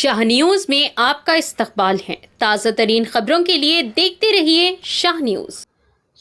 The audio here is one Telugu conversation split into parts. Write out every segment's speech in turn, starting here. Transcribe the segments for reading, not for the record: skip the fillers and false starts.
शाह न्यूज में आपका इस्तकबाल है। ताज़ा तरीन खबरों के लिए देखते रहिए शाह न्यूज।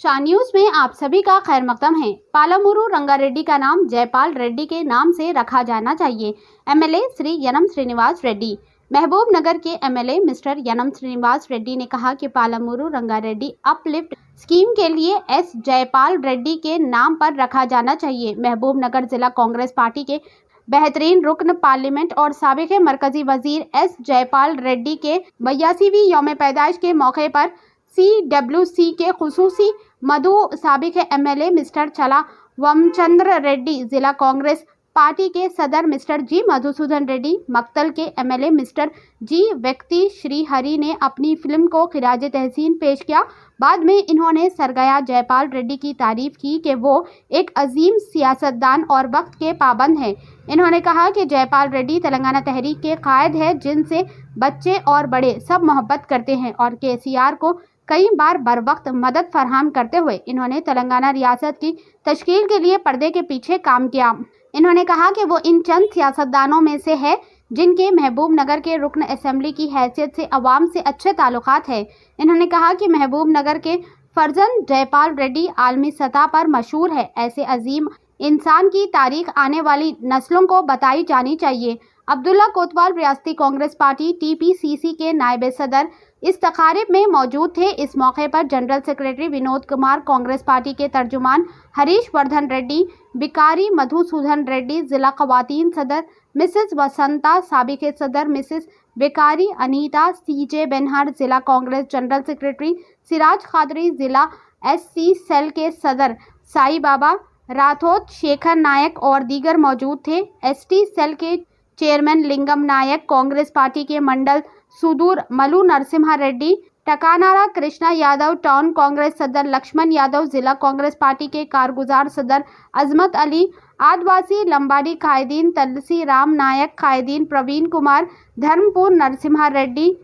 शाह न्यूज में आप सभी का खैर मकदम है। पालमूरू रंगारेड्डी का नाम जयपाल रेड्डी के नाम से रखा जाना चाहिए। एमएलए श्री यनम श्रीनिवास रेड्डी। महबूब नगर के एमएलए मिस्टर यनम श्रीनिवास रेड्डी ने कहा कि पालमूरू रंगारेड्डी अपलिफ्ट स्कीम के लिए एस जयपाल रेड्डी के नाम पर रखा जाना चाहिए। महबूब नगर जिला कांग्रेस पार्टी के बेहतरीन रुकन पार्लियामेंट और साबिक़ मरकजी वजीर एस जयपाल रेड्डी के 82वीं यौम पैदाइश के मौके पर CWC के खुसूसी मधु साबिक़ एमएलए मिस्टर चला वमचंद्र रेड्डी, जिला कांग्रेस पार्टी के सदर मिस्टर जी मधुसूदन रेड्डी, मक्तल के एमएलए मिस्टर जी व्यक्ति श्री हरि ने अपनी फिल्म को खिराज तहसीन पेश किया। बाद में इन्होंने सरगया जयपाल रेड्डी की तारीफ की कि वो एक अजीम सियासतदान और वक्त के पाबंद हैं। इन्होंने कहा कि जयपाल रेड्डी तेलंगाना तहरीक के कायद है, जिनसे बच्चे और बड़े सब मोहब्बत करते हैं और KCR को कई बार बर वक्त मदद फराहम करते हुए इन्होंने तेलंगाना रियासत की तश्कील के लिए पर्दे के पीछे काम किया। इन्होंने कहा कि वो इन चंद सियासतदानों में से है जिनके महबूब नगर के रुकन असेंबली की हैसियत से अवाम से अच्छे ताल्लुकात है। इन्होंने कहा कि महबूब नगर के फर्जंद जयपाल रेड्डी आलमी सतह पर मशहूर है। ऐसे अजीम इंसान की तारीख आने वाली नस्लों को बताई जानी चाहिए। अब्दुल्ला कोतवाल रियासती कांग्रेस पार्टी TPCC के नायब सदर इस तकारीब में मौजूद थे। इस मौके पर general secretary Vinod Kumar, Congress party के तर्जुमान हरीश वर्धन रेड्डी, बिकारी मधुसूदन रेड्डी, जिला खवातीन सदर मिसेस वसंता, साबिक़ सदर मिसेस बिकारी अनीता, CJ बेनहर, जिला कांग्रेस जनरल सेक्रेटरी सिराज खादरी, जिला SC सेल के सदर साई बाबा राठौर, शेखर नायक और दीगर मौजूद थे। ST सेल के चेयरमैन लिंगम नायक, कांग्रेस पार्टी के मंडल सुदूर मलू नरसिम्हा रेड्डी, टकानारा कृष्णा यादव, टाउन कांग्रेस सदर लक्ष्मण यादव, जिला कांग्रेस पार्टी के कारगुजार सदर अजमत अली, आदिवासी लंबाडी कायदीन तलसी राम नायक, कायदीन प्रवीण कुमार, धर्मपुर नरसिम्हा रेड्डी,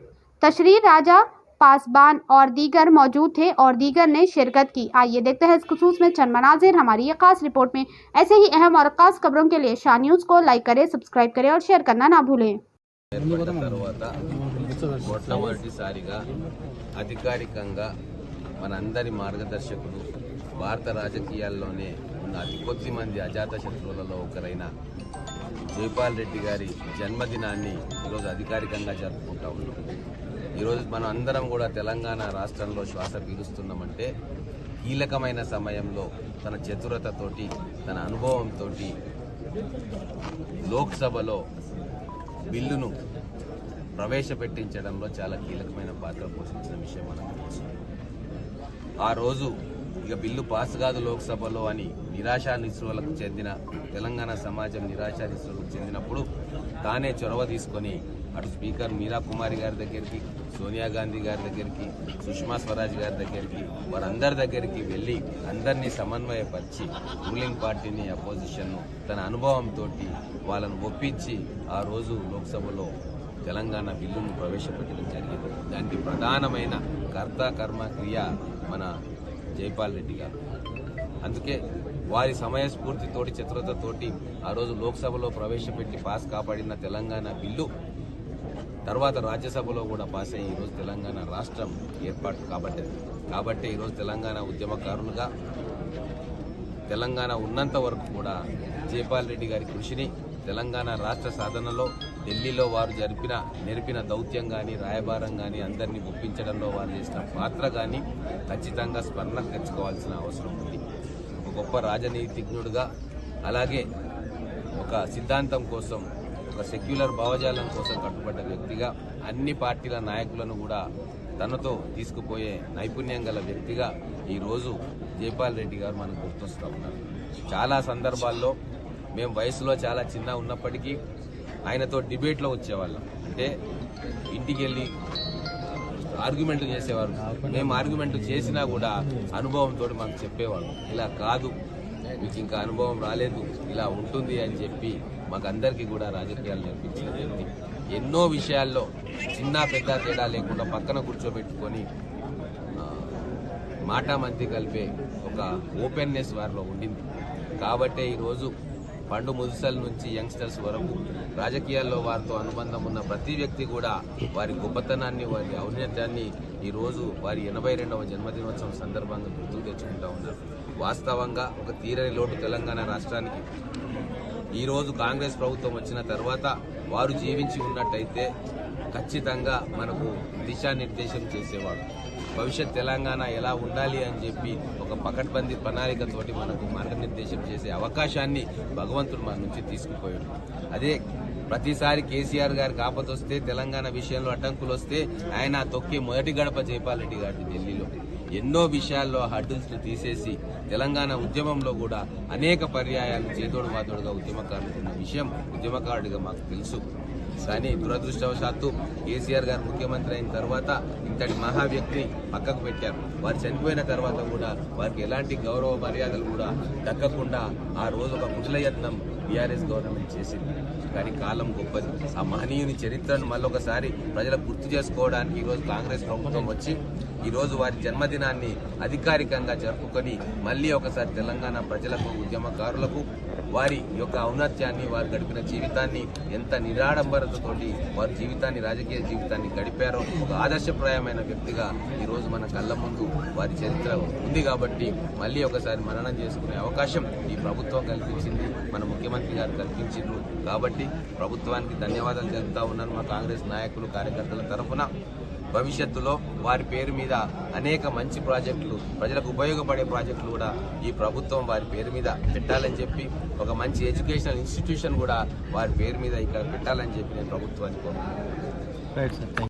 तशरी राजा पासबान और दीगर मौजूद थे और दीगर ने शिरकत की। आइए देखते हैं इस खुसूस में चंद मनाजिर हमारी ये खास रिपोर्ट में। ऐसे ही अहम और खास खबरों के लिए शाह न्यूज़ को लाइक करें, सब्सक्राइब करें और शेयर करना ना भूलें। మొట్టమొదటిసారిగా అధికారికంగా మనందరి మార్గదర్శకుడు భారత రాజకీయాల్లోనే ఉన్న అతి కొద్ది మంది అజాత శత్రువులలో ఒకరైన జైపాల్ రెడ్డి గారి జన్మదినాన్ని ఈరోజు అధికారికంగా జరుపుకుంటా ఉన్నాం. ఈరోజు మనం అందరం కూడా తెలంగాణ రాష్ట్రంలో శ్వాస పీలుస్తున్నామంటే కీలకమైన సమయంలో తన చతురతతోటి, తన అనుభవంతో లోక్సభలో బిల్లును ప్రవేశపెట్టించడంలో చాలా కీలకమైన పాత్ర పోషించిన విషయం మనకు తెలుసు. ఆ రోజు ఇక బిల్లు పాస్ కాదు లోక్సభలో అని నిరాశా నిస్పృహలకు చెందిన తెలంగాణ సమాజం నిరాశా నిస్పృహలకు చెందినప్పుడు తానే చొరవ తీసుకొని అటు స్పీకర్ మీరా కుమారి గారి దగ్గరికి, సోనియా గాంధీ గారి దగ్గరికి, సుష్మా స్వరాజ్ గారి దగ్గరికి, వారందరి దగ్గరికి వెళ్ళి అందరినీ సమన్వయపరిచి రూలింగ్ పార్టీని, అపోజిషన్ను తన అనుభవంతో వాళ్ళను ఒప్పించి ఆ రోజు లోక్సభలో తెలంగాణ బిల్లును ప్రవేశపెట్టడం జరిగింది. దానికి ప్రధానమైన కర్త కర్మ క్రియ మన జైపాల్ రెడ్డి గారు. అందుకే వారి సమయస్ఫూర్తితోటి, చతురతతోటి ఆ రోజు లోక్సభలో ప్రవేశపెట్టి పాస్ కాపాడిన తెలంగాణ బిల్లు తర్వాత రాజ్యసభలో కూడా పాస్ అయ్యి ఈరోజు తెలంగాణ రాష్ట్రం ఏర్పాటు కాబట్టి ఈరోజు తెలంగాణ ఉద్యమకారులుగా తెలంగాణ ఉన్నంత వరకు కూడా జైపాల్ రెడ్డి గారి కృషిని తెలంగాణ రాష్ట్ర సాధనలో ఢిల్లీలో వారు నెరిపిన దౌత్యం కానీ, రాయబారం కానీ, అందరినీ ఒప్పించడంలో వారు చేసిన పాత్ర కానీ ఖచ్చితంగా స్మరణకు తెచ్చుకోవాల్సిన అవసరం ఉంది. ఒక గొప్ప రాజనీతిజ్ఞుడుగా, అలాగే ఒక సిద్ధాంతం కోసం, ఒక సెక్యులర్ భావజాలం కోసం కట్టుబడ్డ వ్యక్తిగా, అన్ని పార్టీల నాయకులను కూడా తనతో తీసుకుపోయే నైపుణ్యం గల వ్యక్తిగా ఈరోజు జైపాల్ రెడ్డి గారు మనకు గుర్తొస్తూ ఉన్నారు. చాలా సందర్భాల్లో మేము వయసులో చాలా చిన్న ఉన్నప్పటికీ ఆయనతో డిబేట్లో వచ్చేవాళ్ళం. అంటే ఇంటికి వెళ్ళి ఆర్గ్యుమెంట్ చేసేవారు. మేము ఆర్గ్యుమెంట్ చేసినా కూడా అనుభవంతో మాకు చెప్పేవాడు, ఇలా కాదు, మీకు ఇంకా అనుభవం రాలేదు, ఇలా ఉంటుంది అని చెప్పి మాకందరికీ కూడా రాజకీయాలు నేర్పించిన వ్యక్తి. ఎన్నో విషయాల్లో చిన్న పెద్ద తేడా లేకుండా పక్కన కూర్చోబెట్టుకొని మాటా మంతి కలిపే ఒక ఓపెన్నెస్ వారిలో ఉండింది. కాబట్టే ఈరోజు పండు ముదుసల నుంచి యంగ్స్టర్స్ వరకు రాజకీయాల్లో వారితో అనుబంధం ఉన్న ప్రతి వ్యక్తి కూడా వారి గొప్పతనాన్ని, వారి ఔన్నత్యాన్ని ఈరోజు వారి 82వ జన్మదినోత్సవం సందర్భంగా గుర్తుకు తెచ్చుకుంటూ ఉన్నారు. వాస్తవంగా ఒక తీరని లోటు తెలంగాణ రాష్ట్రానికి ఈరోజు కాంగ్రెస్ ప్రభుత్వం వచ్చిన తర్వాత వారు జీవించి ఉన్నట్టయితే ఖచ్చితంగా మనకు దిశానిర్దేశం చేసేవాడు. భవిష్యత్ తెలంగాణ ఎలా ఉండాలి అని చెప్పి ఒక పకడ్బందీ ప్రణాళికతోటి మనకు మార్గనిర్దేశం చేసే అవకాశాన్ని భగవంతుడు మన నుంచి తీసుకుపోయాడు. అదే ప్రతిసారి కేసీఆర్ గారికి ఆపదొస్తే, తెలంగాణ విషయంలో అడ్డంకులు వస్తే ఆయన తొక్కి మొదటి గడప జైపాల్ రెడ్డి గారి ఢిల్లీలో ఎన్నో విషయాల్లో హడ్డుల్స్ తీసేసి తెలంగాణ ఉద్యమంలో కూడా అనేక పర్యాయాలు చేదోడు వాదోడుగా ఉద్యమకారులు ఉన్న విషయం ఉద్యమకారుడిగా మాకు తెలుసు. కానీ దురదృష్టవశాత్తు కేసీఆర్ గారు ముఖ్యమంత్రి అయిన తర్వాత ఇంతటి మహా వ్యక్తిని పక్కకు పెట్టారు. వారు చనిపోయిన తర్వాత కూడా వారికి ఎలాంటి గౌరవ మర్యాదలు కూడా దక్కకుండా ఆ రోజు ఒక కుటిలయత్నం బీఆర్ఎస్ గవర్నమెంట్ చేసింది. కానీ కాలం గొప్పది. ఆ మహనీయుని చరిత్రను మళ్ళొకసారి ప్రజలకు గుర్తు చేసుకోవడానికి ఈరోజు కాంగ్రెస్ ప్రభుత్వం వచ్చి ఈరోజు వారి జన్మదినాన్ని అధికారికంగా జరుపుకొని మళ్ళీ ఒకసారి తెలంగాణ ప్రజలకు, ఉద్యమకారులకు వారి యొక్క ఔన్నత్యాన్ని, వారు గడిపిన జీవితాన్ని, ఎంత నిరాడంబరతతోటి వారి జీవితాన్ని, రాజకీయ జీవితాన్ని గడిపారో ఒక ఆదర్శప్రాయమైన వ్యక్తిగా ఈరోజు మన కళ్ళ ముందు వారి చరిత్ర ఉంది. కాబట్టి మళ్ళీ ఒకసారి మననం చేసుకునే అవకాశం ఈ ప్రభుత్వం కల్పించింది, మన ముఖ్యమంత్రి గారు కల్పించిండ్రు. కాబట్టి ప్రభుత్వానికి ధన్యవాదాలు తెలుపుతా ఉన్నాను మా కాంగ్రెస్ నాయకులు, కార్యకర్తల తరఫున. భవిష్యత్తులో వారి పేరు మీద అనేక మంచి ప్రాజెక్టులు, ప్రజలకు ఉపయోగపడే ప్రాజెక్టులు కూడా ఈ ప్రభుత్వం వారి పేరు మీద పెట్టాలని చెప్పి, ఒక మంచి ఎడ్యుకేషనల్ ఇన్స్టిట్యూషన్ కూడా వారి పేరు మీద ఇక్కడ పెట్టాలని చెప్పి నేను ప్రభుత్వాన్ని కోరుతున్నాను.